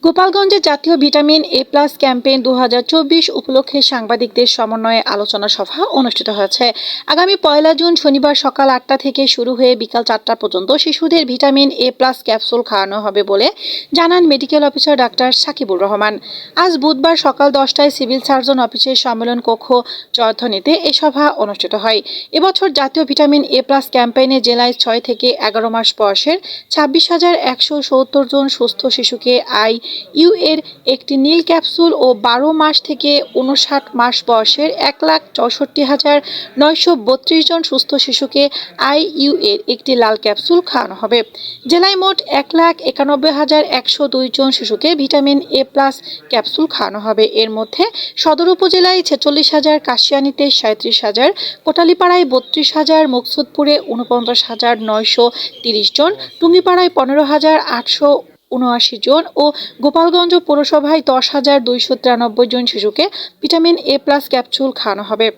গোপালগঞ্জে জাতীয় vitamin A plus campaign 2024 উপলক্ষে সাংবাদিকদের সমন্বয়ে আলোচনা সভা অনুষ্ঠিত হয়েছে। আগামী 1 জুন শনিবার সকাল 8টা থেকে শুরু হয়ে বিকাল 4টা পর্যন্ত শিশুদের ভিটামিন এ প্লাস ক্যাপসুল খাওয়ানো হবে বলে জানান medical officer doctor Sakibur Rahman. আজ বুধবার সকাল 10টায় সিভিল সার্জন অফিসের সম্মেলন কক্ষ জয়ধ্বনিতে এ সভা অনুষ্ঠিত হয়। এবছর জাতীয় ভিটামিন এ প্লাস ক্যাম্পেইনে জেলায় 6 থেকে 11 মাস বয়সের 26,170 জন সুস্থ শিশুকে IU এর একটি নীল ক্যাপসুল ও 12 মাস থেকে 59 মাস বয়সের 1,64,932 জন সুস্থ শিশুকে IU এর একটি লাল ক্যাপসুল খাওয়ানো হবে। জেলায় মোট 1,91,102 জন শিশুকে ভিটামিন এ প্লাস ক্যাপসুল খাওয়ানো হবে। এর মধ্যে সদর উপজেলায় 46,000, কাশিয়ানীতে 37,000, কোটালীপাড়ায় 32,000, মুকসুদপুরে 49,930 জন, টুঙ্গিপাড়ায় 15,879 জন ও গোপালগঞ্জ পৌরসভায় 10,293 জন শিশুকে ভিটামিন এ প্লাস ক্যাপসুল খাওয়ানো হবে।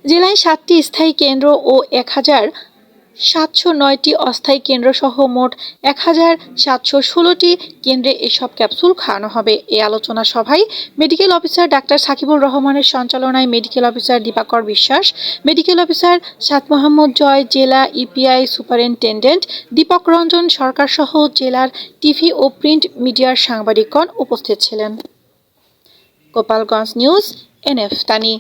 জেলায় 7টি স্থায়ী কেন্দ্র ও 1,709টি অস্থায়ী কেন্দ্র সহ মোট 1,716টি কেন্দ্রে এসব ক্যাপসুল খাওয়ানো হবে। এই আলোচনা সভায় মেডিকেল অফিসার ডাক্তার সাকিবুর রহমানের সঞ্চালনায় মেডিকেল অফিসার দীপাকর বিশ্বাস, মেডিকেল অফিসার সাদ মোহাম্মদ জয়, জেলা ইপিআই সুপারিনটেন্ডেন্ট দীপক রঞ্জন সরকার সহ জেলার টিভি ও প্রিন্ট মিডিয়ার সাংবাদিকগণ উপস্থিত ছিলেন। গোপালগঞ্জ নিউজ, NF তানি।